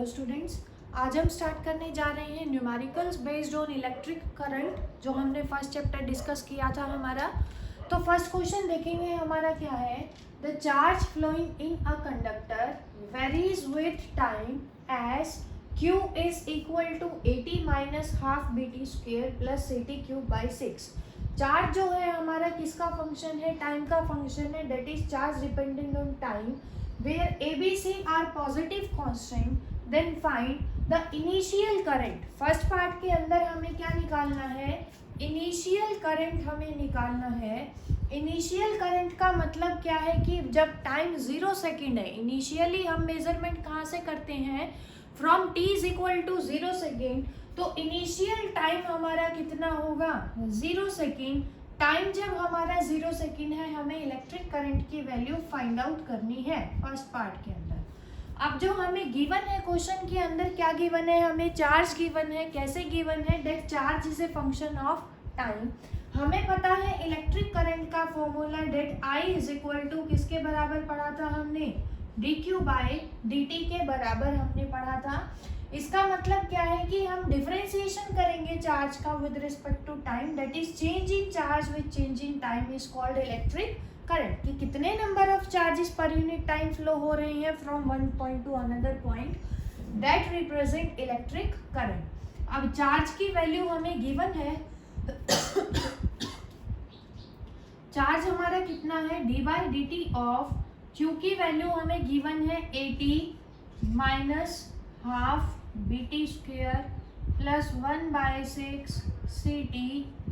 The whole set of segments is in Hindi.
हेलो स्टूडेंट्स, आज हम स्टार्ट करने जा रहे हैं numericals based on electric current, जो हमने फर्स्ट चैप्टर डिस्कस किया था हमारा। तो फर्स्ट क्वेश्चन देखेंगे हमारा क्या है। The charge flowing in a conductor varies with time as Q is equal to 80 minus half BT square plus CT cube by 6। Charge जो है हमारा किसका फंक्शन है, टाइम का फंक्शन है, that is charge depending on time where ABC are positive constant, then find the initial current। First part के अंदर हमें क्या निकालना है, इनिशियल करंट हमें निकालना है। इनिशियल करंट का मतलब क्या है कि जब टाइम 0 सेकेंड है, इनिशियली हम मेजरमेंट कहाँ से करते हैं, from t is equal to 0 second. तो इनिशियल टाइम हमारा कितना होगा, 0 सेकेंड। टाइम जब हमारा 0 सेकेंड है, हमें इलेक्ट्रिक करंट की वैल्यू फाइंड आउट करनी है फर्स्ट पार्ट के अंदर। अब जो हमें गिवन है क्वेश्चन के अंदर, क्या गिवन है, हमें चार्ज गिवन है। कैसे गिवन है, that charge is a function of time. हमें पता है इलेक्ट्रिक करंट का formula, that I is equal to किसके बराबर पढ़ा था हमने, dq बाई dt के बराबर हमने पढ़ा था। इसका मतलब क्या है कि हम डिफरेंशिएशन करेंगे चार्ज का with respect to time, that is change in charge with change in time is called electric current. कि कितने number of charges per unit time flow हो रहे हैं from one point to another point, that represent electric current. अब चार्ज की वैल्यू हमें गिवन है। चार्ज हमारा कितना है, d by d t of Q की वैल्यू हमें गिवन है 80 minus half BT square plus 1/6 CT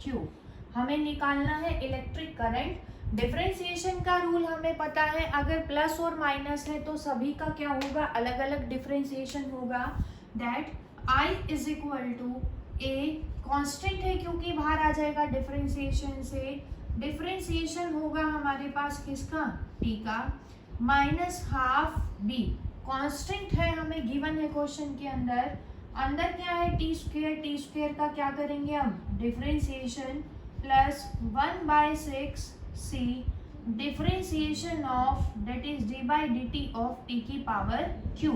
cube. हमें निकालना है इलेक्ट्रिक करंट। डिफरेंशिएशन का रूल हमें पता है, अगर प्लस और माइनस है तो सभी का क्या होगा, अलग अलग डिफरेंशिएशन होगा। That I is equal to A constant है क्योंकि बाहर आ जाएगा डिफरेंशिएशन से। डिफरेंशिएशन होगा हमारे पास किसका, T का, माइनस हाफ B कांस्टेंट है, हमें गिवन है क्वेश्चन के अंदर। अंदर क्या है, टी स्क्वेयर का क्या करेंगे हम, differentiation plus 1/6 C differentiation of that is d by d t of t की पावर q।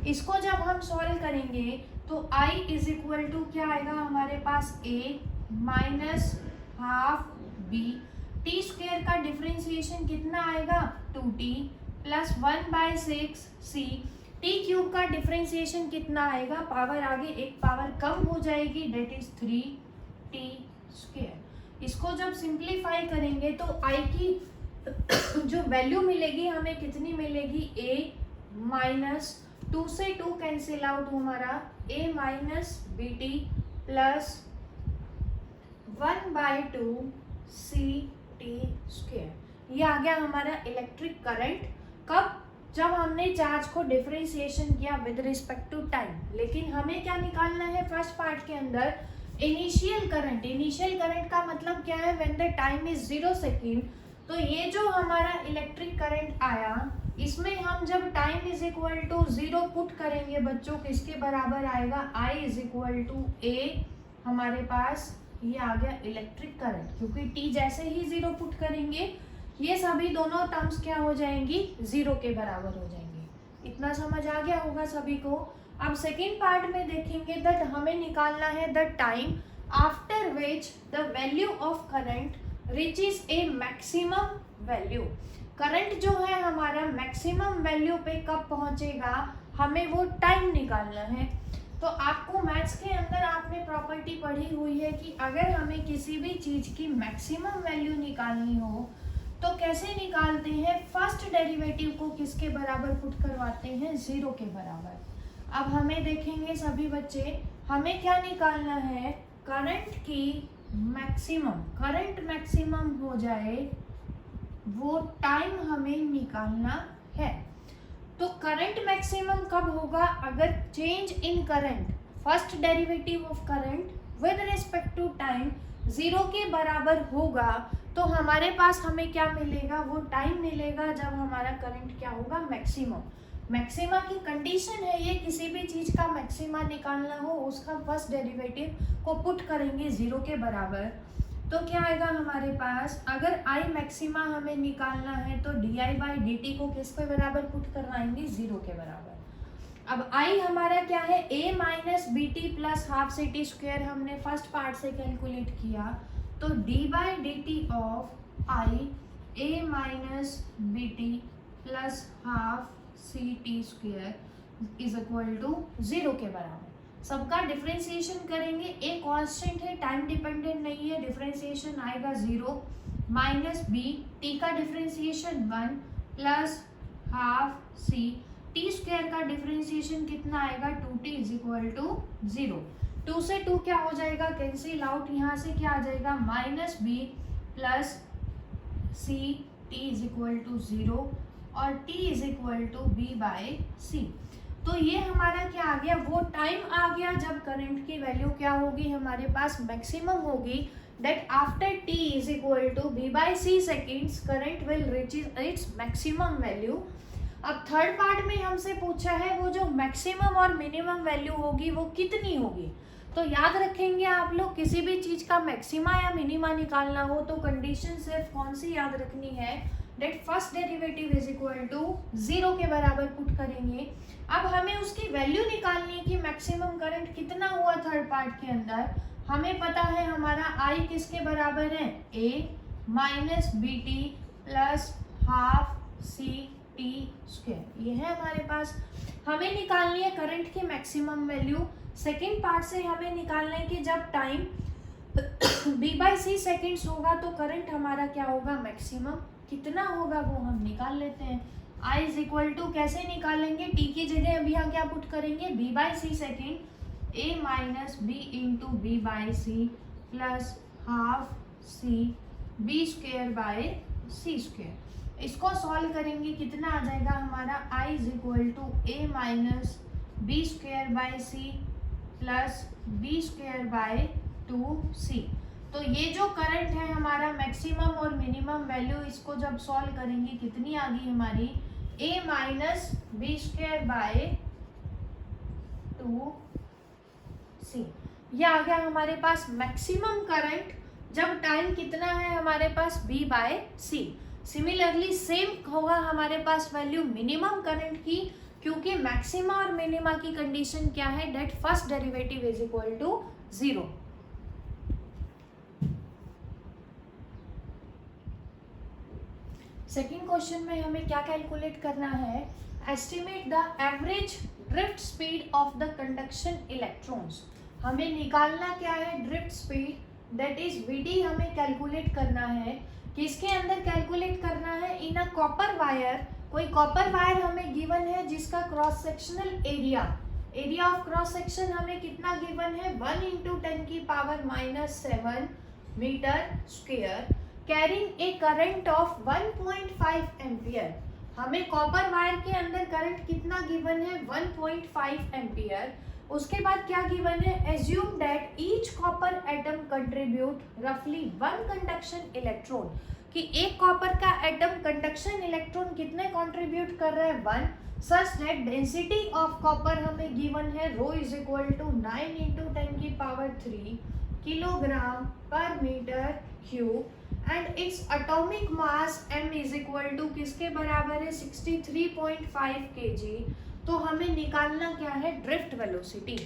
इसको जब हम सॉल्व करेंगे तो I इज इक्वल टू क्या आएगा हमारे पास, a minus half b। T square का डिफरेंशिएशन कितना आएगा, 2t plus 1/6 C। T cube का डिफरेंशिएशन कितना आएगा, पावर आगे एक पावर कम हो जाएगी, डेट इज 3t स्क्वेयर। इसको जब सिंप्लीफाई करेंगे तो I की जो वैल्यू मिलेगी हमें कितनी मिलेगी, a माइनस 2 से 2 कैंसिल आउट हमारा, a minus BT plus 1/2 CT square. ये आ गया हमारा इलेक्ट्रिक करंट। कब, जब हमने चार्ज को डिफरेंशिएशन किया विद रिस्पेक्ट टू टाइम। लेकिन हमें क्या निकालना है फर्स्ट पार्ट के अंदर, इनिशियल करंट। इनिशियल करंट का मतलब क्या है, when the time is 0 second. तो ये जो हमारा इलेक्ट्रिक करंट आया, इसमें हम जब time is equal to 0 put करेंगे बच्चों, किसके बराबर आएगा, I is equal to A। हमारे पास ये आ गया इलेक्ट्रिक करंट, क्योंकि t जैसे ही 0 पुट करेंगे ये सभी दोनों टर्म्स क्या हो जाएंगी, 0 के बराबर हो जाएंगे। इतना समझ आ गया होगा सभी को। अब सेकेंड पार्ट में देखेंगे दैट हमें निकालना है the time after which the value of current reaches A maximum value. Current जो है हमारा मैक्सिमम वैल्यू पे कब पहुंचेगा, हमें वो टाइम निकालना है। तो आपको मैथ्स के अंदर आपने प्रॉपर्टी पढ़ी हुई है कि अगर हमें किसी भी चीज की मैक्सिमम वैल्यू निकालनी हो तो कैसे निकालते हैं, फर्स्ट डेरिवेटिव को किसके बराबर पुट करवाते हैं, 0 के बराबर। अब हमें देखेंगे सभी बच्चे, हमें क्या निकालना है, करंट की मैक्सिमम। करंट मैक्सिमम हो जाए वो टाइम हमें निकालना है। तो करंट मैक्सिमम कब होगा, अगर change in current, first derivative of current with respect to time 0 के बराबर होगा, तो हमारे पास हमें क्या मिलेगा, वो टाइम मिलेगा जब हमारा करंट क्या होगा, मैक्सिमम। मैक्सिमा की कंडीशन है ये, किसी भी चीज का मैक्सिमा निकालना हो उसका फर्स्ट डेरिवेटिव को पुट करेंगे 0 के बराबर, तो क्या आएगा हमारे पास, अगर I मैक्सिमा हमें निकालना है तो di बाई डी टी को किसके बराबर पुट करवाएंगे, 0 के बराबर। अब आई हमारा क्या है, a minus b t plus half c t square हमने फर्स्ट पार्ट से कैलकुलेट किया, तो d by d t of I a minus b t plus half c t square is equal to 0 के बराबर। सबका डिफ्रेंसिएशन करेंगे, ए कांस्टेंट है, टाइम डिपेंडेंट नहीं है, डिफ्रेंसिएशन आएगा 0 माइनस बी, टी का differentiation 1 plus half c, t square का डिफरेंशिएशन कितना आएगा 2t इज इक्वल टू 0। 2 से 2 क्या हो जाएगा, कैंसिल आउट, यहाँ से क्या आ जाएगा minus B plus C, T is equal to 0 और t is equal to B by C. तो ये हमारा क्या आ गया, वो टाइम आ गया जब करंट की वैल्यू क्या होगी हमारे पास मैक्सिमम होगी, that after t is equal to b by c seconds current will reach its maximum value। अब थर्ड पार्ट में हमसे पूछा है वो जो मैक्सिमम और मिनिमम वैल्यू होगी वो कितनी होगी। तो याद रखेंगे आप लोग, किसी भी चीज का मैक्सिमा या मिनिमा निकालना हो तो कंडीशन सिर्फ कौन सी याद रखनी है, that first derivative is equal to 0 के बराबर पुट करेंगे। अब हमें उसकी वैल्यू निकालनी है कि मैक्सिमम करंट कितना हुआ थर्ड पार्ट के अंदर। हमें पता है हमारा I किसके बराबर है, a minus b t plus half c t square, ये है हमारे पास। हमें निकालनी है करंट की मैक्सिमम वैल्यू। सेकेंड पार्ट से हमें निकालना है कि जब time b by c seconds होगा तो करंट हमारा क्या होगा, मैक्सिमम कितना होगा वो हम निकाल लेते हैं। I इज इक्वल टू कैसे निकालेंगे, t की जगह अभी यहाँ क्या पुट करेंगे, b by c second a minus b into b by c plus half c b square by c square. इसको सॉल्व करेंगे कितना आ जाएगा हमारा, i is equal to a minus b square by c plus b square by 2c। तो ये जो करंट है हमारा मैक्सिमम और मिनिमम वैल्यू, इसको जब सॉल्व करेंगे कितनी आ गई हमारी, a minus b square by 2c। ये आ गया हमारे पास मैक्सिमम करंट जब टाइम कितना है हमारे पास b by c. Similarly same होगा हमारे पास वैल्यू मिनिमम करंट की, क्योंकि मैक्सिमा और मिनिमा की कंडीशन क्या है, that first derivative is equal to 0। Second question में हमें क्या कैलकुलेट करना है, estimate the average drift speed of the conduction electrons. हमें निकालना क्या है, drift speed, that is v d हमें कैलकुलेट करना है। किसके अंदर कैलकुलेट करना है, इन अ कॉपर वायर। कोई कॉपर वायर हमें गिवन है जिसका cross sectional area of cross section हमें कितना गिवन है, 1 इंटू 10 की power minus 7 metre square, carrying a current of 1.5 ampere. हमें कॉपर वायर के अंदर करंट कितना गिवन है, 1.5 एम्पियर। उसके बाद क्या गिवन है, assume that each copper atom contribute रफली 1 कंडक्शन इलेक्ट्रॉन, कि एक कॉपर का एटम कंडक्शन इलेक्ट्रॉन कितने कंट्रीब्यूट कर रहा है, 1। Such that density of copper हमें गिवन है, rho is equal to 9 into 10 की power 3 kilogram per metre cube, and its atomic mass m is equal to किसके बराबर है, 63.5 kg। तो हमें निकालना क्या है, ड्रिफ्ट वेलोसिटी।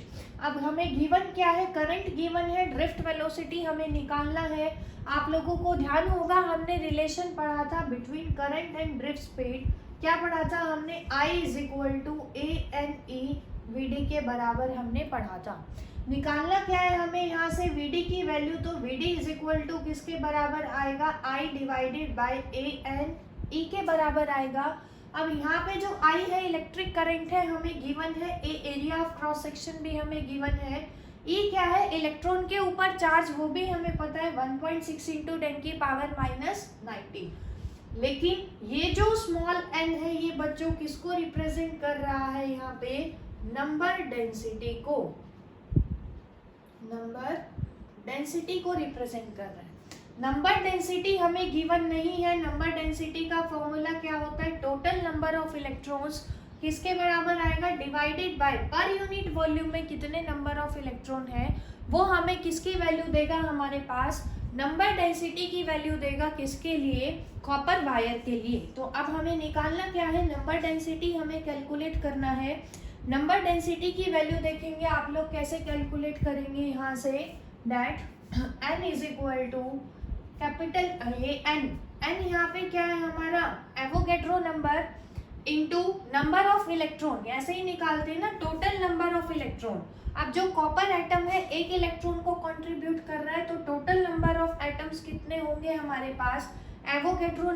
अब हमें गिवन क्या है, करंट गिवन है, ड्रिफ्ट वेलोसिटी हमें निकालना है। आप लोगों को ध्यान होगा हमने रिलेशन पढ़ा था between current and drift speed. क्या पढ़ा था हमने, I is equal to a N e v d के बराबर हमने पढ़ा था। निकालना क्या है हमें यहाँ से वी डी की वैल्यू, तो V D is equal to किसके बराबर आएगा, I divided by A N E के बराबर आएगा। अब यहाँ पे जो I है इलेक्ट्रिक करंट है हमें गिवन है, ए एरिया ऑफ क्रॉस सेक्शन भी हमें गिवन है, E क्या है, इलेक्ट्रॉन के ऊपर चार्ज, वो भी हमें पता है 1.6 इंटू 10 की पावर माइनस 90। लेकिन ये जो स्मॉल n है ये बच्चों किसको रिप्रेजेंट कर रहा है, यहाँ पे नंबर डेंसिटी को, नंबर डेंसिटी को रिप्रेजेंट कर रहा है। नंबर डेंसिटी हमें गिवन नहीं है। नंबर डेंसिटी का फॉर्मूला क्या होता है, टोटल नंबर ऑफ इलेक्ट्रॉन्स किसके बराबर आएगा, divided by per unit volume में कितने नंबर ऑफ इलेक्ट्रॉन है, वो हमें किसकी वैल्यू देगा, हमारे पास नंबर डेंसिटी की वैल्यू देगा, किसके लिए, कॉपर वायर के लिए। तो अब हमें निकालना क्या है, नंबर डेंसिटी हमें कैलकुलेट करना है। नंबर डेंसिटी की वैल्यू देखेंगे आप लोग कैसे कैलकुलेट करेंगे यहाँ से, that n is equal to capital ये n यहाँ पे क्या है हमारा Avogadro number into number of electron, ऐसे ही निकालते हैं ना, टोटल नंबर ऑफ इलेक्ट्रॉन। अब जो कॉपर एटम है एक इलेक्ट्रॉन को कंट्रीब्यूट कर रहा है, तो टोटल नंबर ऑफ एटम्स कितने होंगे हमारे पास, एवोगैड्रो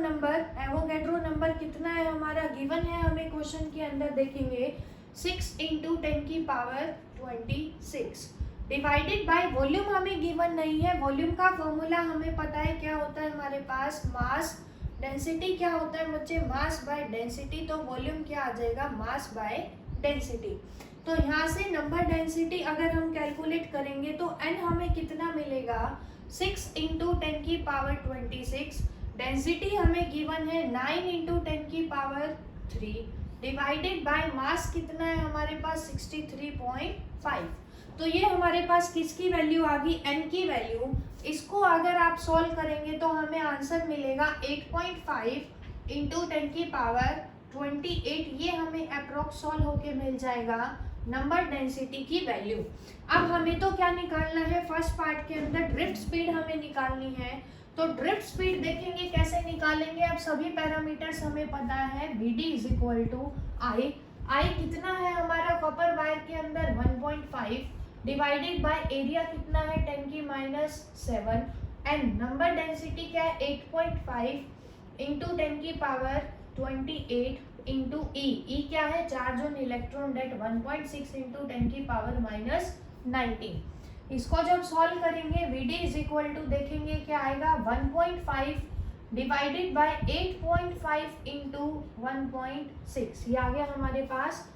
नंबर कितना है हमारा, गिवन है हमें क्वेश्चन के अंदर, देखेंगे 6 इंटू 10 की पावर 26 डिवाइडेड बाय वॉल्यूम हमें गिवन नहीं है। वॉल्यूम का फॉर्मूला हमें पता है क्या होता है हमारे पास, मास। डेंसिटी क्या होता है बच्चे, मास बाय डेंसिटी, तो वॉल्यूम क्या आ जाएगा, मास बाय डेंसिटी। तो यहाँ से नंबर डेंसिटी अगर हम कैलकुलेट करेंगे तो n हमें कितना मिलेगा, 6 इंटू 10 की पावर 26, डेंसिटी हमें गिवन है 9 इंटू 10 की पावर 3 डिवाइडेड बाय मास कितना है हमारे पास 63.5। तो ये हमारे पास किसकी वैल्यू आ गई, n की वैल्यू। इसको अगर आप सॉल्व करेंगे तो हमें आंसर मिलेगा 8.5 इंटू 10 की पावर 28, ये हमें अप्रोक्स सॉल्व होके मिल जाएगा नंबर डेंसिटी की वैल्यू। अब हमें तो क्या निकालना है, फर्स्ट पार्ट के अंदर ड्रिफ्ट स्पीड हमें निकालनी है। तो ड्रिफ्ट स्पीड देखेंगे कैसे निकालेंगे, अब सभी पैरामीटर्स हमें पता है, Vd इज इक्वल टू आई कितना है हमारा कॉपर वायर के अंदर 1.5 डिवाइडेड बाय एरिया कितना है 10 की -7, एंड नंबर डेंसिटी क्या है 8.5 इंटू 10 की पावर 28 इंटू ई क्या है charge on electron that 1.6 into 10 की पावर -19। इसको जब सॉल्व करेंगे Vd इज इक्वल टू देखेंगे क्या आएगा 1.5 डिवाइडेड बाय 8.5 इंटू 1.6, ये आ गया हमारे पास,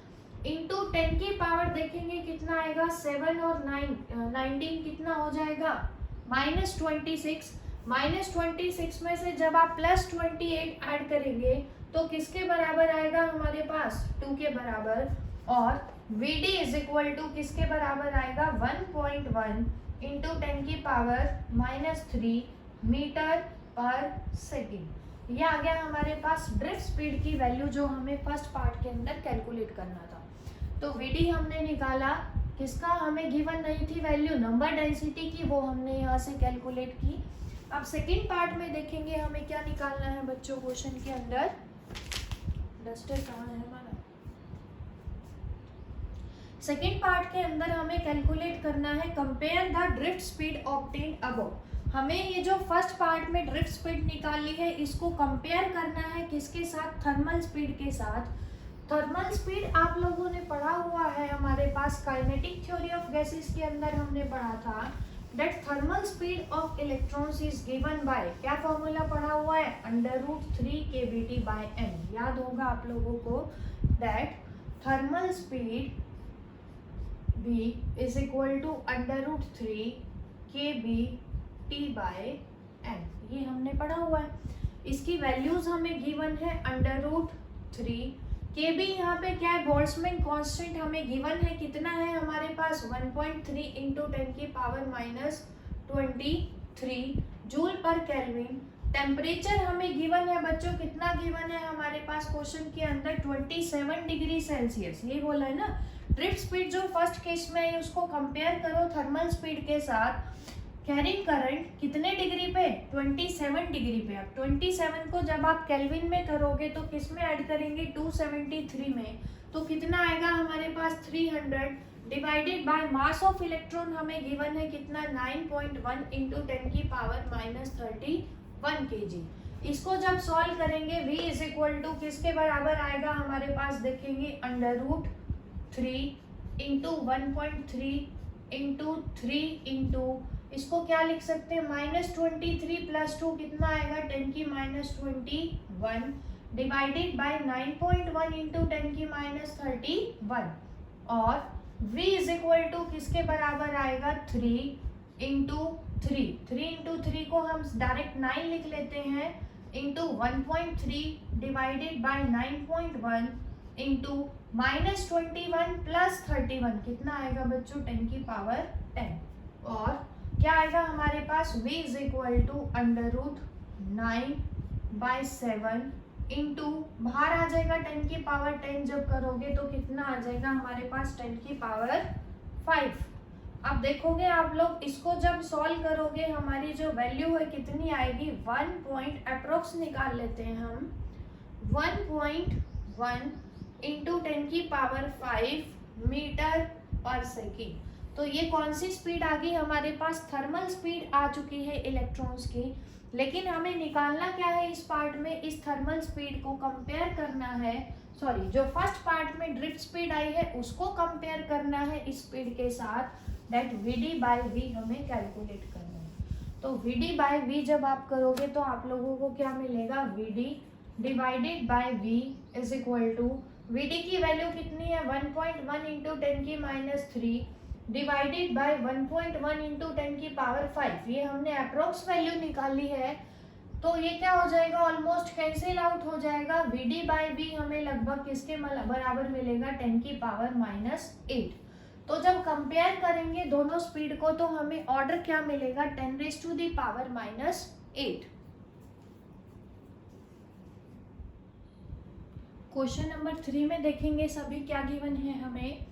इंटू 10 की पावर देखेंगे कितना आएगा 7 और 19 कितना हो जाएगा -26। -26 में से जब आप +28 ऐड करेंगे तो किसके बराबर आएगा हमारे पास 2 के बराबर, और Vd इज इक्वल टू किसके बराबर आएगा 1.1 इंटू 10 की पावर -3 मीटर पर सेकेंड। ये आ गया हमारे पास ड्रिफ्ट स्पीड की वैल्यू जो हमें फर्स्ट पार्ट के अंदर कैलकुलेट करना था। तो Vd हमने निकाला, किसका हमें गिवन नहीं थी वैल्यू, नंबर डेंसिटी की, वो हमने यहाँ से कैलकुलेट की। अब सेकेंड पार्ट में देखेंगे हमें क्या निकालना है बच्चों क्वेश्चन के अंदर, डस्टर कहाँ है हमारा, सेकेंड पार्ट के अंदर हमें कैलकुलेट करना है compare the drift speed obtained above. हमें ये जो फर्स्ट पार्ट में ड्रिफ्ट स्पीड निकाली है इसको कंपेयर करना है किसके साथ, थर्मल स्पीड के साथ। थर्मल स्पीड आप लोगों ने पढ़ा हुआ है हमारे पास काइनेटिक थ्योरी ऑफ गैसेस के अंदर हमने पढ़ा था, that thermal speed of electrons is given by, क्या फॉर्मूला पढ़ा हुआ है, √3 kBT बाय n। याद होगा आप लोगों को, that thermal speed V is equal to √3 kBT by n, ये हमने पढ़ा हुआ है। इसकी वैल्यूज हमें गिवन है √3 kB, यहाँ पे क्या है बोल्ट्जमैन कांस्टेंट हमें गिवन है, कितना है हमारे पास 1.3 इंटू 10 की पावर -23 जूल पर केल्विन। टेम्परेचर हमें गिवन है बच्चों, कितना गिवन है हमारे पास क्वेश्चन के अंदर 27 डिग्री सेल्सियस, ये बोला है ना। ड्रिफ्ट स्पीड जो फर्स्ट केस में है उसको कंपेयर करो थर्मल स्पीड के साथ। कैरिंग करंट कितने डिग्री पे, 27 डिग्री पे। अब 27 को जब आप केल्विन में करोगे तो किस में ऐड करेंगे 273 में, तो कितना आएगा हमारे पास 300 divided by mass of electron हमें गिवन है कितना 9.1 इंटू 10 की पावर -31 kg। इसको जब सॉल्व करेंगे V इज इक्वल टू किसके बराबर आएगा हमारे पास देखेंगे √3 इंटू 1.3 इंटू 3 इंटू, इसको क्या लिख सकते हैं -23 + 2 कितना आएगा 10 की -21 डिवाइडेड बाय 9.1 इंटू 10 की -31, और V इज इक्वल टू किसके बराबर आएगा 3 इंटू 3 को हम डायरेक्ट 9 लिख लेते हैं इंटू 1.3 डिवाइडेड बाय 9.1 इंटू -21 + 31 कितना आएगा बच्चों 10 की पावर 10, और क्या आएगा हमारे पास V is equal to √9/7 into बाहर आ जाएगा 10 की पावर 10 जब करोगे तो कितना आ जाएगा हमारे पास 10 की पावर 5। अब देखोगे आप लोग इसको जब सॉल्व करोगे हमारी जो वैल्यू है कितनी आएगी 1 पॉइंट अप्रोक्स निकाल लेते हैं हम 1.1 इंटू 10 की पावर 5 मीटर पर सेकेंड। तो ये कौन सी स्पीड आ गई हमारे पास, थर्मल स्पीड आ चुकी है इलेक्ट्रॉन्स की। लेकिन हमें निकालना क्या है इस पार्ट में, इस थर्मल स्पीड को कंपेयर करना है, सॉरी जो फर्स्ट पार्ट में ड्रिफ्ट स्पीड आई है उसको कंपेयर करना है इस स्पीड के साथ, दैट वीडी बाय वी हमें कैलकुलेट करना है। तो वीडी बाय वी जब आप करोगे तो आप लोगों को क्या मिलेगा, VD divided by V is equal to, VD की वैल्यू कितनी है 1.1 इंटू 10 की माइनस 3 डिवाइडेड बाय 1.1 इंटू 10 की पावर 5। ये हमने अप्रोक्स वैल्यू निकाली है तो ये क्या हो जाएगा, ऑलमोस्ट कैंसिल आउट हो जाएगा। वीडी बाय वी हमें लगभग किसके बराबर मिलेगा 10 की पावर -8। तो जब कंपेयर करेंगे दोनों स्पीड को तो हमें ऑर्डर क्या मिलेगा 10⁻⁸। क्वेश्चन नंबर 3 में देखेंगे सभी क्या गिवन है हमें,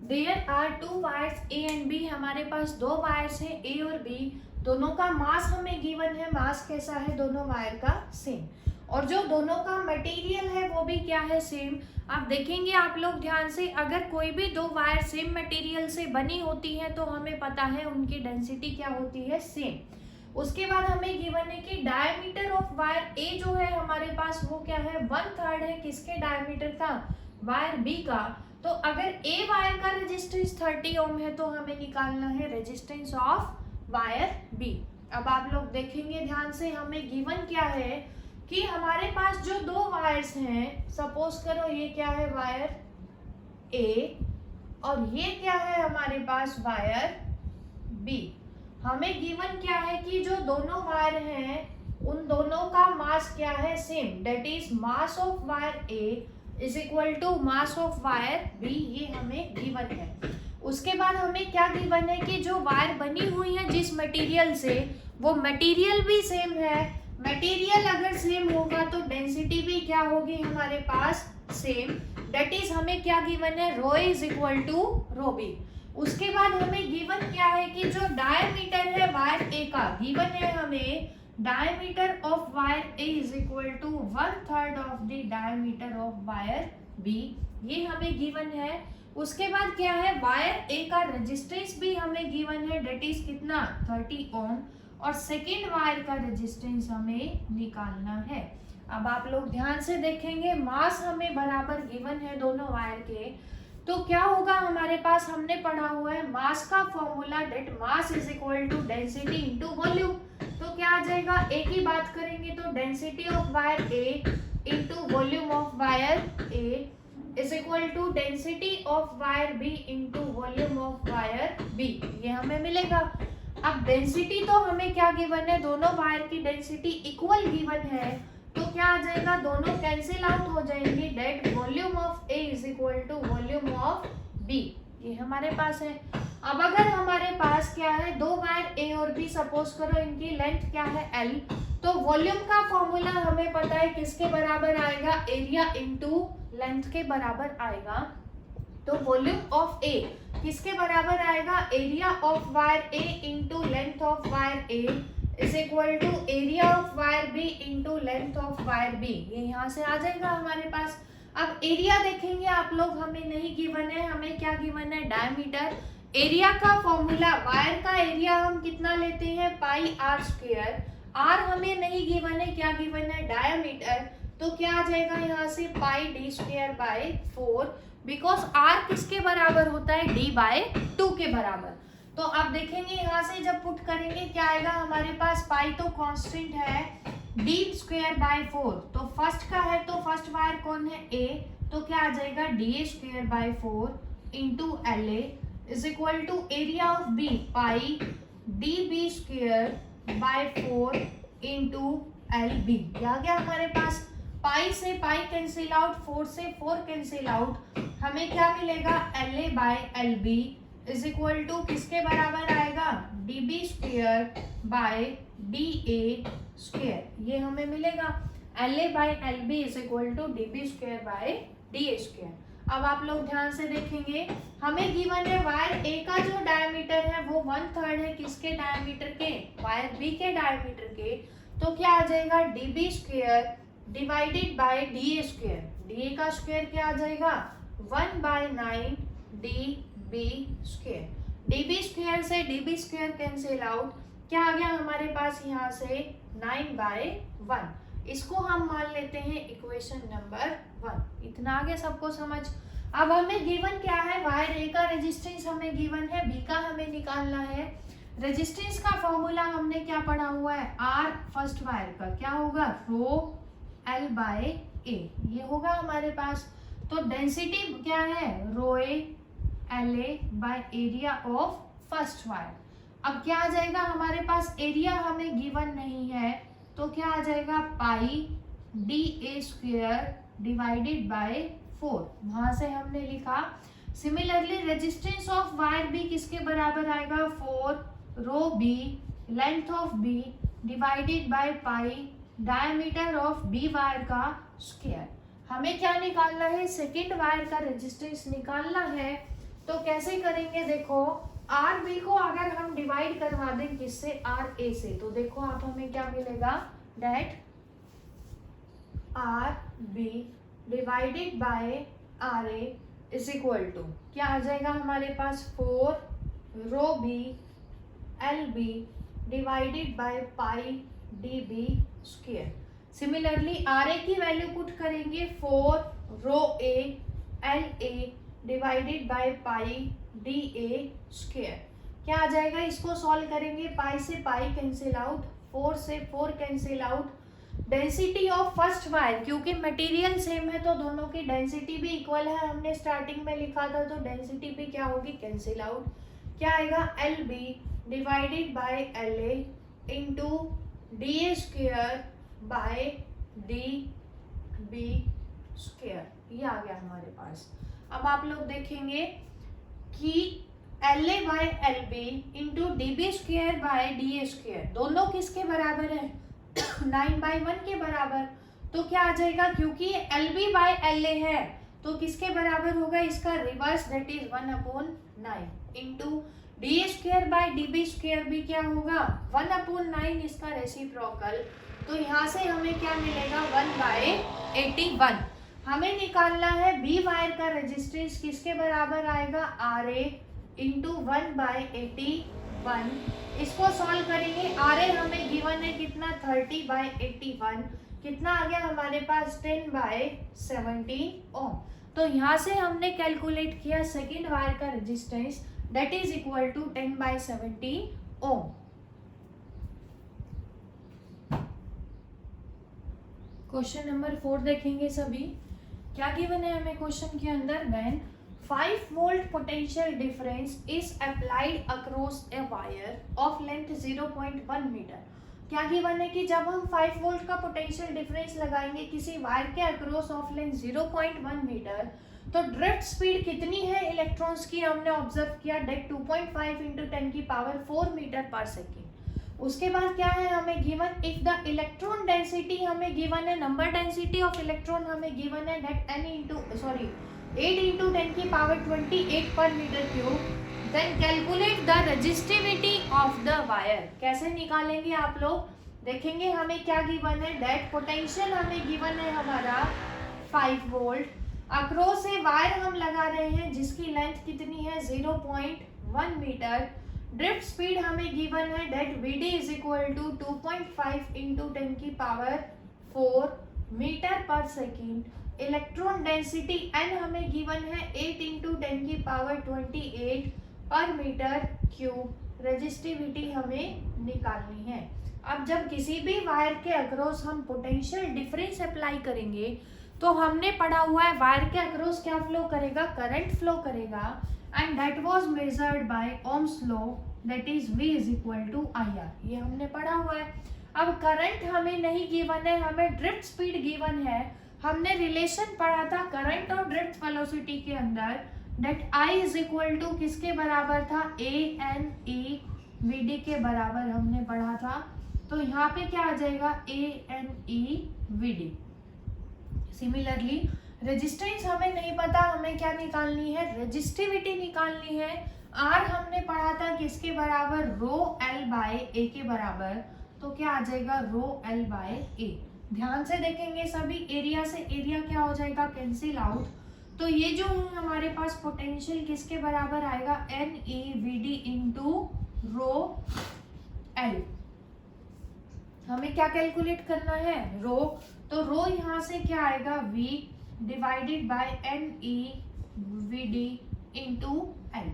there are 2 wires A and B, हमारे पास 2 वायर्स हैं ए और बी, दोनों का मास हमें गिवन है, मास कैसा है दोनों वायर का सेम, और जो दोनों का मटेरियल है वो भी क्या है सेम। आप देखेंगे आप लोग ध्यान से, अगर कोई भी 2 वायर सेम मटेरियल से बनी होती है तो हमें पता है उनकी डेंसिटी क्या होती है सेम। उसके बाद हमें गिवन है कि डायमीटर ऑफ वायर ए जो है हमारे पास वो क्या है 1/3 है किसके डायमीटर का, वायर बी का। तो अगर ए वायर का रेजिस्टेंस 30 ओम है तो हमें निकालना है रेजिस्टेंस ऑफ वायर बी। अब आप लोग देखेंगे ध्यान से, हमें गिवन क्या है कि हमारे पास जो 2 वायर्स हैं, सपोज करो ये क्या है वायर ए और ये क्या है हमारे पास वायर बी। हमें गिवन क्या है कि जो दोनों वायर हैं उन दोनों का मास क्या है same, that is mass of wire A is equal to mass of wire B, ये हमें गिवन है। उसके बाद हमें क्या गिवन है कि जो वायर बनी हुई है जिस मटेरियल से वो मटेरियल भी सेम है, मटेरियल अगर सेम होगा तो डेंसिटी भी क्या होगी हमारे पास सेम, दैट इज हमें क्या गिवन है rho is equal to rho B. उसके बाद हमें गिवन क्या है कि जो डायमीटर है वायर ए का, गिवन है हमें diameter of wire A is equal to 1/3 of the diameter of wire B, ये हमें गिवन है। उसके बाद क्या है वायर ए का रेजिस्टेंस भी हमें गिवन है, डेट इज कितना 30 ओम, और सेकेंड वायर का रेजिस्टेंस हमें निकालना है। अब आप लोग ध्यान से देखेंगे मास हमें बराबर गिवन है दोनों वायर के, तो क्या होगा हमारे पास, हमने पढ़ा हुआ है मास का formula, that mass is equal to density into volume. तो क्या आ जाएगा, ए की बात करेंगे तो density of wire A into volume of wire A is equal to density of wire B into volume of wire B, ये हमें मिलेगा। अब डेंसिटी तो हमें क्या गिवन है, दोनों वायर की डेंसिटी इक्वल गिवन है, तो क्या आ जाएगा दोनों कैंसिल आउट हो जाएंगे, that volume of A is equal to volume of B, ये हमारे पास है। अब अगर हमारे पास क्या है 2 वायर ए और बी, सपोज करो इनकी लेंथ क्या है एल, तो वॉल्यूम का फॉर्मूला हमें पता है किसके बराबर आएगा, एरिया इनटू लेंथ के बराबर आएगा। तो वॉल्यूम ऑफ ए किसके बराबर आएगा, area of wire A into length of wire A is equal to area of wire B into length of wire B, ये यहाँ से आ जाएगा हमारे पास। अब एरिया देखेंगे आप लोग, हमें नहीं गिवन है, हमें क्या गिवन है डायमीटर। एरिया का फॉर्मूला, वायर का एरिया हम कितना लेते हैं πr², आर हमें नहीं गिवन है, क्या गिवन है डायमीटर, तो क्या आ जाएगा यहाँ से πd²/4, बिकॉज आर किसके बराबर होता है d/2 के बराबर। तो आप देखेंगे यहाँ से जब पुट करेंगे क्या आएगा हमारे पास, पाई तो कांस्टेंट है, d²/4, तो फर्स्ट का है तो फर्स्ट वायर कौन है ए, तो क्या आ जाएगा da² into LA is equal to area of B pi db²/4 into LB, आ गया हमारे पास। पाई से पाई कैंसिल आउट, 4 से 4 कैंसिल आउट, हमें क्या मिलेगा LA/LB इज इक्वल टू किसके बराबर आएगा, db²/da², ये हमें मिलेगा। LA by LB is equal to DB square by DA square. अब आप लोग ध्यान से देखेंगे, हमें गिवन है वायर ए का जो डायमीटर है वो 1/3 है किसके डायमीटर के, वायर बी के डायमीटर के। तो क्या आ जाएगा DB square divided bye DA square. DA का स्क्वायर क्या आ जाएगा 1/9 DB स्क्वायर। DB स्क्वायर से DB स्क्वायर कैंसिल आउट, क्या आ गया हमारे पास यहाँ से 9/1। इसको हम मान लेते हैं इक्वेशन नंबर 1। इतना आगे सबको समझ। अब हमें गिवन क्या है, वायर ए का रेजिस्टेंस हमें गिवन है, बी का हमें निकालना है। रेजिस्टेंस का फॉर्मूला हमने क्या पढ़ा हुआ है, आर फर्स्ट वायर का क्या होगा रो एल बाय ए, ये होगा हमारे पास। तो डेंसिटी क्या है rho A L A by area of first wire. अब क्या आ जाएगा हमारे पास, एरिया हमें गिवन नहीं है तो क्या आ जाएगा pi D A square divided by 4, वहां से हमने लिखा। Similarly resistance of wire B किसके बराबर आएगा 4 rho B length of B divided by pi diameter of B wire का स्क्वायर। हमें क्या निकालना है, सेकेंड वायर का रेजिस्टेंस निकालना है। तो कैसे करेंगे, देखो आर बी को अगर हम डिवाइड करवा दें किससे, आर ए से, तो देखो आप हमें क्या मिलेगा that R B divided by R A is equal to क्या आ जाएगा हमारे पास 4 rho B L B divided by pi D B square. Similarly R A की वैल्यू पुट करेंगे 4 rho A L A divided by pi D A square. क्या आ जाएगा, इसको सॉल्व करेंगे, पाई से पाई कैंसिल आउट, 4 से 4 cancel out. Density of first wire, क्योंकि मटेरियल सेम है तो दोनों की डेंसिटी भी इक्वल है, हमने स्टार्टिंग में लिखा था, तो डेंसिटी भी क्या होगी कैंसिल आउट। क्या आएगा L B divided by L A into D A square by D B square, ये आ गया हमारे पास। अब आप लोग देखेंगे कि L A by L B into D B square by D A square दोनों किसके बराबर है 9/1 के बराबर। तो क्या आ जाएगा, क्योंकि L B by L A है तो किसके बराबर होगा, इसका reverse, that is 1/9 into D A square by D B square भी क्या होगा 1/9, इसका रेसिप्रोकल। तो यहाँ से हमें क्या मिलेगा 1/81। हमें निकालना है बी वायर का रेजिस्टेंस किसके बराबर आएगा आर ए इंटू 1/81। इसको सॉल्व करेंगे, आर ए हमें गिवन है कितना 30/81, कितना आ गया हमारे पास 10/17 ओम। तो यहाँ से हमने कैलकुलेट किया सेकेंड वायर का resistance, that is equal to 10/17 ohm. Question number 4 देखेंगे सभी। क्या गिवन है हमें क्वेश्चन के अंदर, when 5 volt potential difference is applied across a wire of length 0.1 metre. क्या गिवन है कि जब हम 5 वोल्ट का पोटेंशियल डिफरेंस लगाएंगे किसी वायर के अक्रॉस ऑफ लेंथ 0.1 मीटर, तो ड्रिफ्ट स्पीड कितनी है इलेक्ट्रॉन्स की, हमने ऑब्जर्व किया डेट 2.5 × 10⁴ मीटर पर सेकेंड। उसके बाद क्या है हमें given, if the electron density हमें गिवन है, नंबर डेंसिटी ऑफ इलेक्ट्रॉन हमें गिवन है that 8 × 10⁻28 per metre cube, then calculate the resistivity of the wire. कैसे निकालेंगे आप लोग देखेंगे, हमें क्या गिवन है डेट पोटेंशियल हमें गिवन है हमारा 5 वोल्ट, अक्रॉस ए वायर हम लगा रहे हैं जिसकी लेंथ कितनी है 0.1 मीटर। ड्रिफ्ट स्पीड हमें गिवन है that V D is equal to 2.5 × 10⁴ metre per second. Electron density N हमें गिवन है 8 × 10⁻28 पर मीटर क्यूब। रेजिस्टिविटी हमें निकालनी है। अब जब किसी भी वायर के अक्रॉस हम पोटेंशियल डिफरेंस अप्लाई करेंगे तो हमने पढ़ा हुआ है वायर के अक्रॉस क्या फ्लो करेगा, करंट फ्लो करेगा, and that was measured by ohm's law, that is V is equal to IR, ये हमने पढ़ा हुआ है। अब करंट हमें नहीं गिवन है, हमें ड्रिफ्ट स्पीड गिवन है। हमने रिलेशन पढ़ा था करंट और ड्रिफ्ट वेलोसिटी के अंदर, that I is equal to किसके बराबर था, ANE VD के बराबर हमने पढ़ा था। तो यहाँ पे क्या आ जाएगा ANEVD। सिमिलरली रेजिस्टेंस हमें नहीं पता, हमें क्या निकालनी है, रेजिस्टिविटी निकालनी है। R हमने पढ़ा था किसके बराबर, रो L बाय A के बराबर, तो क्या आ जाएगा रो L बाय A। ध्यान से देखेंगे सभी, एरिया से एरिया क्या हो जाएगा, कैंसिल आउट। तो ये जो हमारे पास पोटेंशियल किसके बराबर आएगा, NEVD इंटू रो L। हमें क्या कैलकुलेट करना है, रो, तो रो यहाँ से क्या आएगा, V divided by NEVD into L।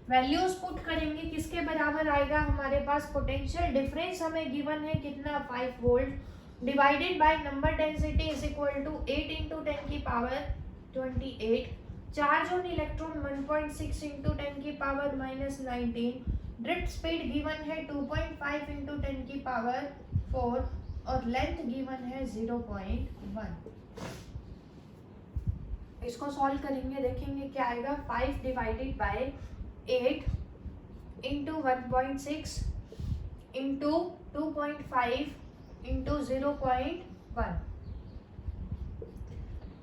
Values put करेंगे, किसके बराबर आएगा हमारे पास, पोटेंशियल डिफरेंस हमें गिवन है कितना, 5 volt divided by number density is equal to 8 into 10 की power 28, charge on electron 1.6 into 10 की पावर -19, ड्रिफ्ट स्पीड गिवन है 2.5 इंटू 10 की पावर 4 और लेंथ गिवन है 0.1। इसको सॉल्व करेंगे, देखेंगे क्या आएगा, 5 divided by 8 into 1.6 into 2.5 into 0.1,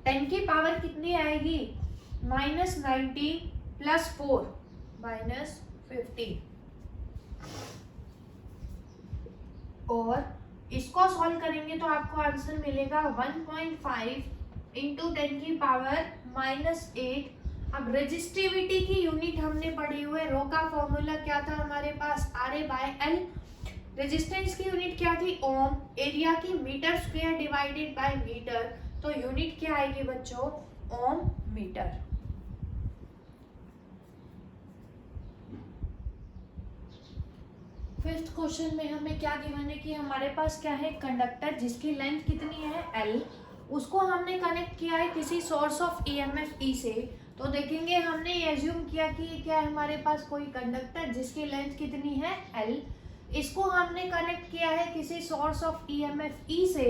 10 की पावर कितनी आएगी, -90 प्लस 4 -50। और इसको सॉल्व करेंगे तो आपको आंसर मिलेगा 1.5 इंटू 10 की पावर -8। अब रेजिस्टिविटी की यूनिट हमने पढ़ी हुए, रो का फॉर्मूला क्या था हमारे पास, RA बाय L। रेजिस्टेंस की यूनिट क्या थी, ओम। एरिया की metre square divided by metre, तो यूनिट क्या आएगी बच्चों, ओम मीटर। फिफ्थ क्वेश्चन में हमें क्या गिवन है कि हमारे पास क्या है, कंडक्टर जिसकी लेंथ कितनी है L, उसको हमने कनेक्ट किया है किसी सोर्स ऑफ EMF E से। तो देखेंगे हमने एज्यूम किया कि क्या है हमारे पास कोई कंडक्टर जिसकी लेंथ कितनी है L, इसको हमने कनेक्ट किया है किसी सोर्स ऑफ EMF E से।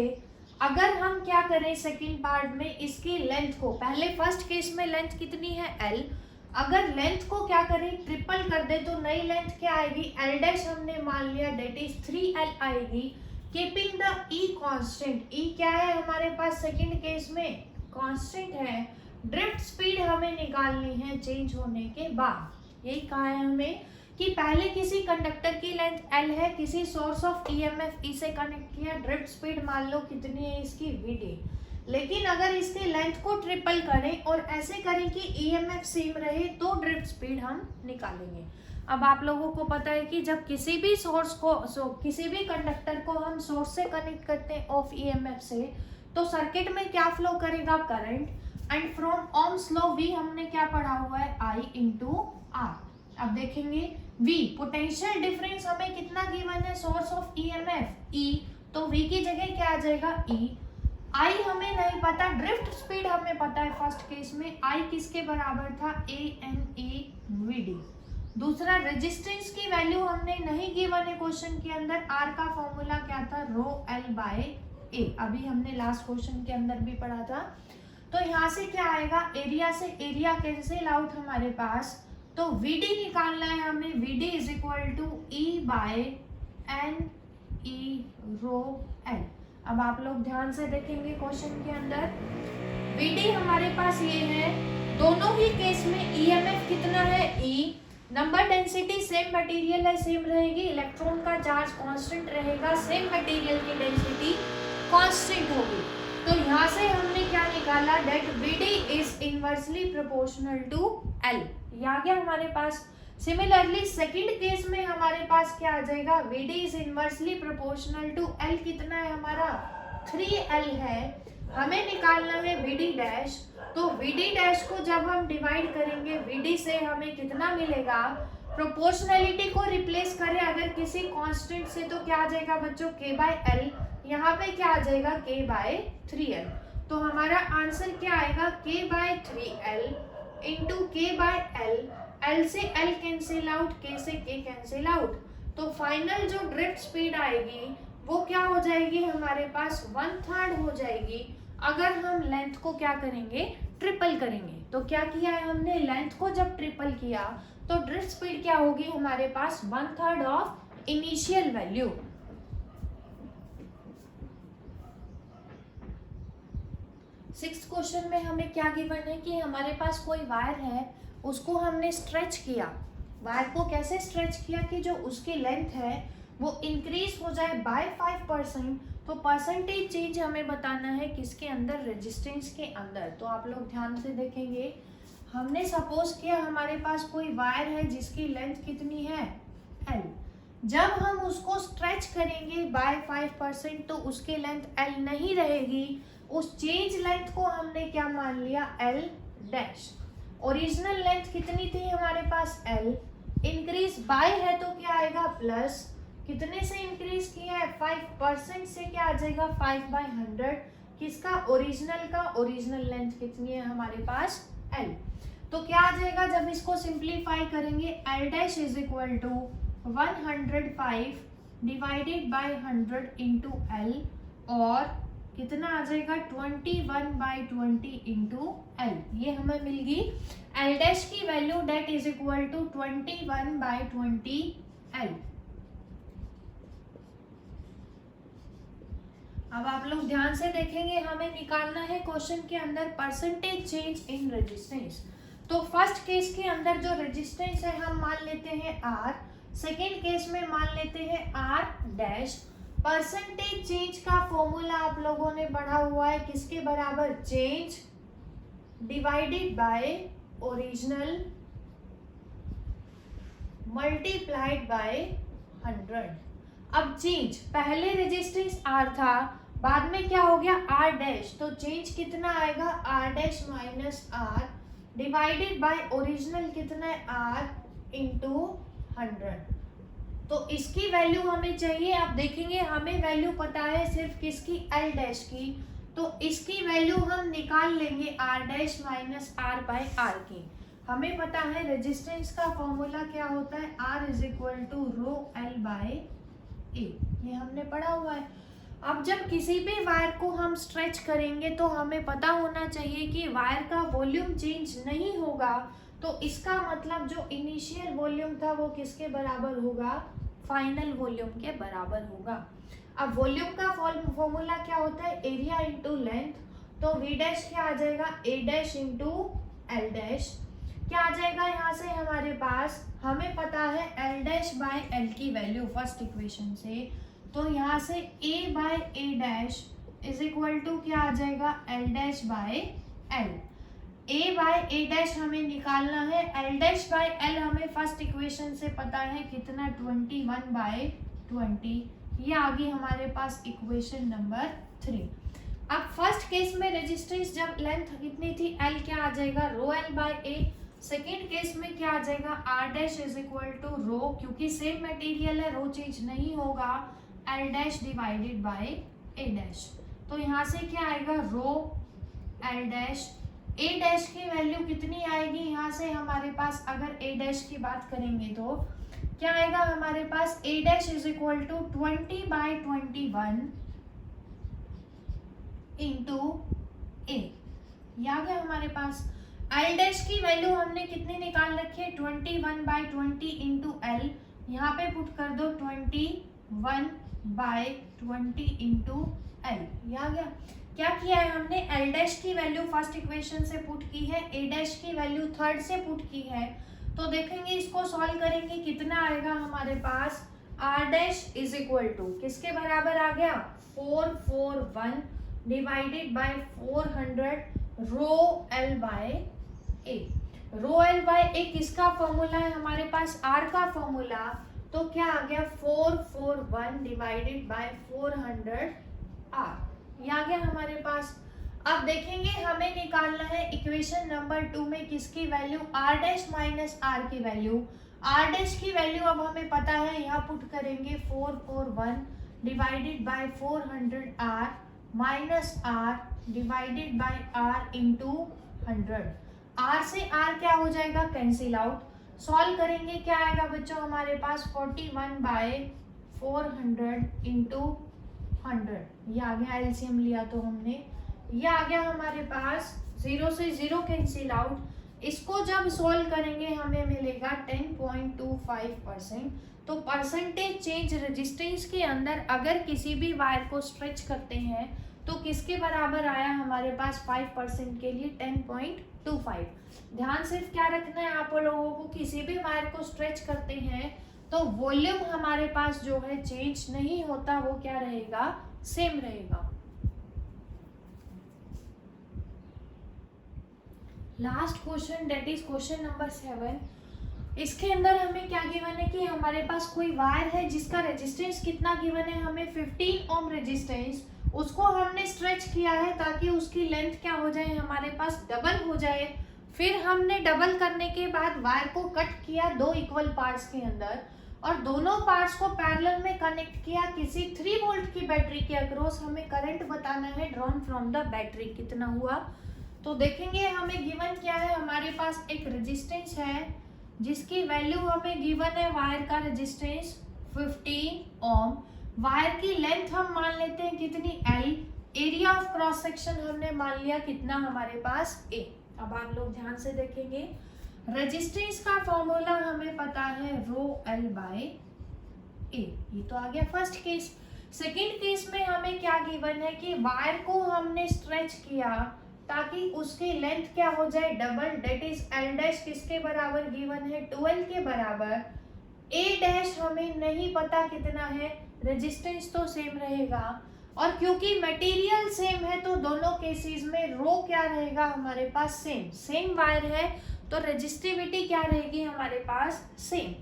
अगर हम क्या करें सेकंड पार्ट में, इसकी लेंथ को, पहले फर्स्ट केस में लेंथ कितनी है L, अगर लेंथ को क्या करें ट्रिपल कर दे तो नई लेंथ क्या आएगी, L डैश हमने मान लिया, डेट इज 3L आएगी, keeping the E constant. E क्या है हमारे पास सेकंड केस में, कांस्टेंट है। ड्रिफ्ट स्पीड हमें निकालनी है चेंज होने के बाद। यही कहा है हमें कि पहले किसी कंडक्टर की लेंथ L है, किसी सोर्स ऑफ EMF E से कनेक्ट किया, ड्रिफ्ट स्पीड मान लो कितनी है इसकी, VD। लेकिन अगर इसके लेंथ को ट्रिपल करें और ऐसे करें कि EMF सेम रहे तो ड्रिफ्ट स्पीड हम निकालेंगे। अब आप लोगों को पता है कि जब किसी भी सोर्स को किसी भी कंडक्टर को हम सोर्स से कनेक्ट करते हैं ऑफ EMF से, तो सर्किट में क्या फ्लो करेगा, current. And from Ohm's law V हमने क्या पढ़ा हुआ है, I इंटू R। अब देखेंगे V, पोटेंशियल डिफरेंस हमें कितना गिवन है, सोर्स ऑफ EMF E, तो V की जगह क्या आ जाएगा E। I हमें नहीं पता, ड्रिफ्ट स्पीड हमें पता है फर्स्ट केस में, I किसके बराबर था, ANEVD। दूसरा रेजिस्टेंस की वैल्यू हमने नहीं गिवन है क्वेश्चन के अंदर, R का फॉर्मूला क्या था, रो L बाय A, अभी हमने लास्ट क्वेश्चन के अंदर भी पढ़ा था। तो यहाँ से क्या आएगा, एरिया से एरिया कैंसिल आउट हमारे पास, तो VD निकालना है हमें, VD is equal to E by NE rho L। अब आप लोग ध्यान से देखेंगे क्वेश्चन के अंदर, VD हमारे पास ये है, दोनों ही केस में EMF कितना है E, number density same material है सेम रहेगी, इलेक्ट्रॉन का चार्ज कांस्टेंट रहेगा, सेम मटेरियल की डेंसिटी कांस्टेंट होगी। तो यहाँ से हमने क्या निकाला, that VD is inversely proportional to L, ये आ गया हमारे पास। सिमिलरली सेकंड केस में हमारे पास क्या आ जाएगा, VD is inversely proportional to L, कितना है हमारा 3L है, हमें निकालना है VD डैश। तो VD डैश को जब हम डिवाइड करेंगे VD से हमें कितना मिलेगा, प्रोपोर्शनलिटी को रिप्लेस करें अगर किसी कांस्टेंट से तो क्या आ जाएगा बच्चों, K बाय L, यहाँ पे क्या आ जाएगा K बाय 3L। तो हमारा आंसर क्या आएगा, K by 3L into K by L, L से L कैंसिल आउट, K से K कैंसिल आउट, तो फाइनल जो ड्रिफ्ट स्पीड आएगी वो क्या हो जाएगी हमारे पास, 1/3 हो जाएगी अगर हम लेंथ को क्या करेंगे, ट्रिपल करेंगे। तो क्या किया है हमने, लेंथ को जब ट्रिपल किया तो ड्रिफ्ट स्पीड क्या होगी हमारे पास, 1/3 of initial value. Sixth question में हमें क्या गिवन है कि हमारे पास कोई वायर है, उसको हमने स्ट्रेच किया। वायर को कैसे स्ट्रेच किया कि जो उसकी लेंथ है वो इंक्रीज हो जाए बाय 5%। तो परसेंटेज चेंज हमें बताना है किसके अंदर, रेजिस्टेंस के अंदर। तो आप लोग ध्यान से देखेंगे, हमने सपोज किया हमारे पास कोई वायर है जिसकी लेंथ कितनी है, L। जब हम उसको स्ट्रेच करेंगे बाय 5% तो उसकी लेंथ L नहीं रहेगी, उस चेंज लेंथ को हमने क्या मान लिया, L डैश। ओरिजिनल लेंथ कितनी थी हमारे पास, L, इंक्रीज बाय है तो क्या आएगा, प्लस। कितने से इंक्रीज किया है, 5% से, क्या आ जाएगा 5/100। किसका, ओरिजिनल का। ओरिजिनल लेंथ कितनी है हमारे पास, L। तो क्या आ जाएगा, जब इसको सिंप्लीफाई करेंगे, L dash is equal to 105 divided by 100 into L, और कितना आ जाएगा, 21/20 इंटू L। ये हमें मिल गई L डैश की value, that is equal to 21/20 L। अब आप लोग ध्यान से देखेंगे, हमें निकालना है क्वेश्चन के अंदर परसेंटेज चेंज इन रेजिस्टेंस। तो फर्स्ट केस के अंदर जो रेजिस्टेंस है हम मान लेते हैं R, सेकेंड केस में मान लेते हैं R डैश। परसेंटेज चेंज का फॉर्मूला आप लोगों ने पढ़ा हुआ है, किसके बराबर, change divided by original multiplied by 100। अब चेंज, पहले रेजिस्टेंस R था, बाद में क्या हो गया, R डैश। तो चेंज कितना आएगा, R dash minus R divided by original कितना है, R इंटू 100। तो इसकी वैल्यू हमें चाहिए। आप देखेंगे हमें वैल्यू पता है सिर्फ किसकी, L डैश की। तो इसकी वैल्यू हम निकाल लेंगे R dash minus R by R की। हमें पता है रेजिस्टेंस का फॉर्मूला क्या होता है, R is equal to rho L by A, ये हमने पढ़ा हुआ है। अब जब किसी भी वायर को हम स्ट्रेच करेंगे तो हमें पता होना चाहिए कि वायर का वॉल्यूम चेंज नहीं होगा, तो इसका मतलब जो इनिशियल वॉल्यूम था वो किसके बराबर होगा, फाइनल वॉल्यूम के बराबर होगा। अब वॉल्यूम का फॉर्मूला क्या होता है, एरिया इंटू लेंथ। तो V डैश क्या आ जाएगा, A dash into L dash. क्या आ जाएगा यहाँ से हमारे पास, हमें पता है L डैश बाय L की वैल्यू फर्स्ट इक्वेशन से। तो यहाँ से A by A dash is equal to क्या आ जाएगा, L dash by L। A by A dash हमें निकालना है, L डैश बाय L हमें फर्स्ट इक्वेशन से पता है कितना, 21/20। ये आ गई हमारे पास इक्वेशन नंबर 3। अब फर्स्ट केस में रेजिस्टेंस जब लेंथ कितनी थी, L, क्या आ जाएगा, rho L by A। Second case में क्या आ जाएगा, R dash is equal to rho, क्योंकि सेम मटेरियल है, रो चेंज नहीं होगा, L dash divided by A dash. तो यहाँ से क्या आएगा, rho L dash. A dash की वैल्यू कितनी आएगी, यहाँ से हमारे पास अगर A डैश की बात करेंगे तो क्या आएगा हमारे पास, A dash is equal to 20/21 into A। ये आ गया हमारे पास। L डैश की वैल्यू हमने कितनी निकाल रखी है, 21/20 इंटू L। यहाँ पे पुट कर दो 21/20 इंटू L। ये आ गया। क्या किया है हमने, L डैश की वैल्यू फर्स्ट इक्वेशन से पुट की है, A डैश की वैल्यू थर्ड से पुट की है। तो देखेंगे इसको सॉल्व करेंगे, कितना आएगा हमारे पास, R dash is equal to किसके बराबर आ गया, 441 divided by 400 rho L by A। Rho L by A किसका फॉर्मूला है हमारे पास, R का फॉर्मूला। तो क्या आ गया, 441 डिवाइडेड बाय 400 R। ये आ गया हमारे पास। अब देखेंगे हमें निकालना है इक्वेशन नंबर 2 में किसकी value, R dash minus R की वैल्यू। R डैश की वैल्यू अब हमें पता है, यहाँ पुट करेंगे 441 divided by 400 R minus R divided by R into 100। R से R क्या हो जाएगा, कैंसिल आउट। सॉल्व करेंगे, क्या आएगा बच्चों हमारे पास, 41/400 इंटू 100। ये आ गया, एलसीएम लिया तो हमने, ये आ गया हमारे पास, 0 से 0 कैंसिल आउट। इसको जब सॉल्व करेंगे हमें मिलेगा 10.25%। तो परसेंटेज चेंज रेजिस्टेंस के अंदर अगर किसी भी वायर को स्ट्रेच करते हैं तो किसके बराबर आया हमारे पास 5% के लिए 10.25। ध्यान सिर्फ क्या रखना है आप लोगों को, किसी भी वायर को स्ट्रेच करते हैं तो वॉल्यूम हमारे पास जो है चेंज नहीं होता, वो क्या रहेगा, सेम रहेगा। Last question that is question number 7। इसके अंदर हमें क्या गिवन है कि हमारे पास कोई वायर है जिसका रेजिस्टेंस कितना गिवन है, हमें 15 ओम रेजिस्टेंस, उसको हमने स्ट्रेच किया है ताकि उसकी लेंथ क्या हो जाए, हमारे पास डबल हो जाए। फिर हमने डबल करने के बाद वायर को कट किया 2 इक्वल पार्ट्स के अंदर और दोनों पार्ट्स को पैरेलल में कनेक्ट किया किसी 3 वोल्ट की बैटरी के अक्रॉस। हमें करंट बताना है ड्रॉन फ्रॉम द बैटरी कितना हुआ। तो देखेंगे हमें गिवन क्या है, हमारे पास एक रेजिस्टेंस है जिसकी वैल्यू हमें गिवन है, वायर का रेजिस्टेंस 15 ओम। वायर की लेंथ हम मान लेते हैं कितनी, L। Area of cross section हमने मान लिया कितना हमारे पास, A। अब आप लोग ध्यान से देखेंगे, रेजिस्टेंस का फॉर्मूला हमें पता है रो L बाय A। ये तो आ गया फर्स्ट केस। सेकंड केस में हमें क्या गिवन है कि वायर को हमने स्ट्रेच किया ताकि उसकी लेंथ क्या हो जाए, double, that is L dash किसके बराबर गिवन है, 12 के बराबर। A डैश हमें नहीं पता कितना है, रेजिस्टेंस तो सेम रहेगा और क्योंकि मटेरियल सेम है तो दोनों केसेस में रो क्या रहेगा हमारे पास, सेम वायर है तो रेजिस्टिविटी क्या रहेगी हमारे पास, सेम।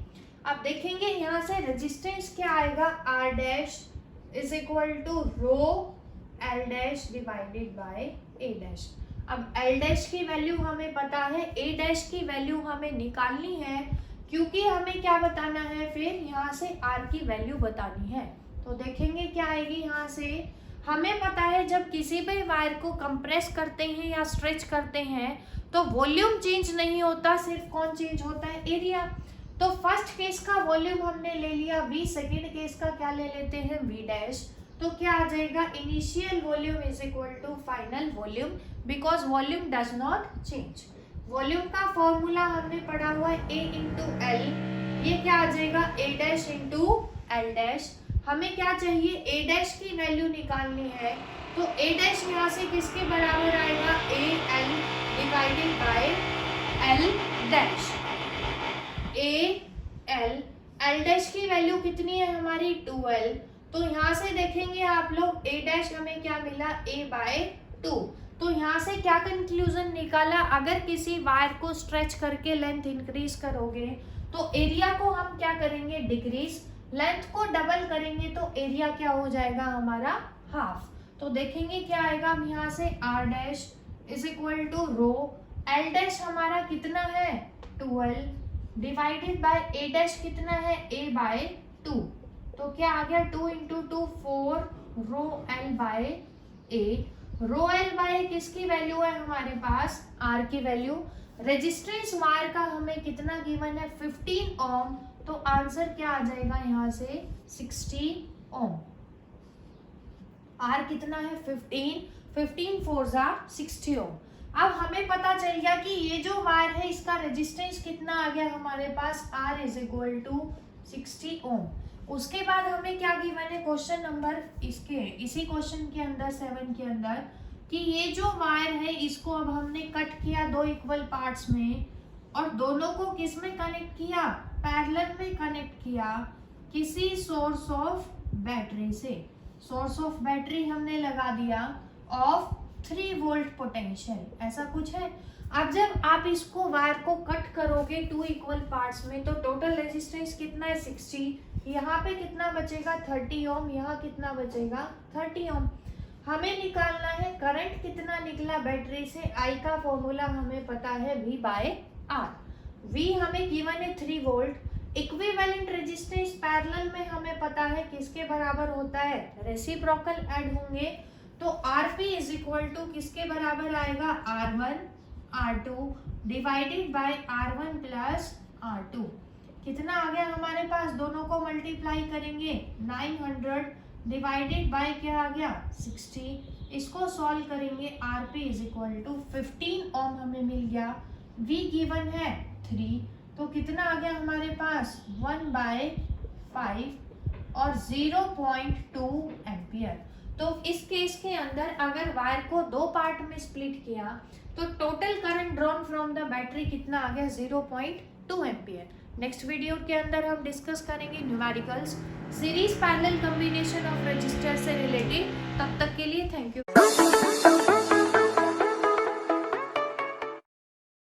अब देखेंगे यहाँ से रेजिस्टेंस क्या आएगा, R dash is equal to rho L dash divided by A dash. अब L डैश की वैल्यू हमें पता है, A डैश की वैल्यू हमें निकालनी है क्योंकि हमें क्या बताना है, फिर यहाँ से R की वैल्यू बतानी है। तो देखेंगे क्या आएगी, यहाँ से हमें पता है जब किसी भी वायर को कंप्रेस करते हैं या स्ट्रेच करते हैं तो वॉल्यूम चेंज नहीं होता, सिर्फ कौन चेंज होता है, एरिया। तो फर्स्ट केस का वॉल्यूम हमने ले लिया V, सेकेंड केस का क्या ले लेते हैं, V डैश। तो क्या आ जाएगा, initial volume is equal to final volume because volume does not change. Volume का फॉर्मूला हमने पढ़ा हुआ है A इंटू L, ये क्या आ जाएगा, A dash into L dash. हमें क्या चाहिए, A डैश की वैल्यू निकालनी है तो A डैश यहाँ से किसके बराबर आएगा, A L divided by L dash. A L, L dash की वैल्यू कितनी है हमारी, 12। तो यहाँ से देखेंगे आप लोग A डैश हमें क्या मिला, A बाय 2। तो यहाँ से क्या कंक्लूजन निकाला, अगर किसी वायर को स्ट्रेच करके लेंथ इंक्रीज करोगे तो एरिया को हम क्या करेंगे, डिक्रीज। लेंथ को डबल करेंगे तो एरिया क्या हो जाएगा हमारा, हाफ। तो देखेंगे क्या आएगा, हम यहाँ से R dash is equal to rho L dash हमारा कितना है, 12 डिवाइडेड बाय A डैश कितना है, A बाय 2। तो क्या आ गया, 2 into 2 4 rho L by A। Rho L by किसकी वैल्यू है हमारे पास, R की वैल्यू। रेजिस्टेंस वायर का हमें कितना गिवन है, 15 ओम। तो आंसर क्या आ जाएगा यहाँ से, 60 ओम। R कितना है, 15 4 जा 60 ओम। अब हमें पता चल गया कि ये जो वायर है इसका रेजिस्टेंस कितना आ गया हमारे पास, R इज इक्वल टू 60 ओम। उसके बाद हमें क्या गिवन है, क्वेश्चन नंबर इसी क्वेश्चन के अंदर 7 के अंदर, कि ये जो वायर है इसको अब हमने कट किया 2 इक्वल पार्ट्स में और दोनों को किस में कनेक्ट किया, पैरेलल में कनेक्ट किया किसी सोर्स ऑफ बैटरी से। सोर्स ऑफ बैटरी हमने लगा दिया ऑफ 3 वोल्ट पोटेंशियल, ऐसा कुछ है। अब जब आप इसको वायर को कट करोगे 2 इक्वल पार्ट्स में तो टोटल रेजिस्टेंस कितना है, 60। यहाँ पे कितना बचेगा, 30 ओम। यहाँ कितना बचेगा, 30 ओम। हमें निकालना है करंट कितना निकला बैटरी से, I का फॉर्मूला हमें पता है V बाय R। V हमें गिवन है 3 वोल्ट। इक्विवेलेंट रेजिस्टेंस पैरेलल में हमें पता है किसके बराबर होता है, रेसिप्रोकल ऐड होंगे। तो RP इज इक्वल टू किसके बराबर आएगा, R1 R2 divided by R1 plus R2। कितना आ गया हमारे पास, दोनों को मल्टीप्लाई करेंगे 900 डिवाइडेड बाय क्या आ गया, 60। इसको सॉल्व करेंगे, RP इज इक्वल टू 15 ओम हमें मिल गया। V गिवन है 3, तो कितना आ गया हमारे पास, 1/5 और 0.2 एम्पियर। तो इस केस के अंदर अगर वायर को 2 पार्ट में स्प्लिट किया तो total current drawn from the battery कितना आ गया 0.2 एम्पियर। नेक्स्ट वीडियो के अंदर हम डिस्कस करेंगे numericals series parallel combination of register से रिलेटेड। तब तक के लिए थैंक यू।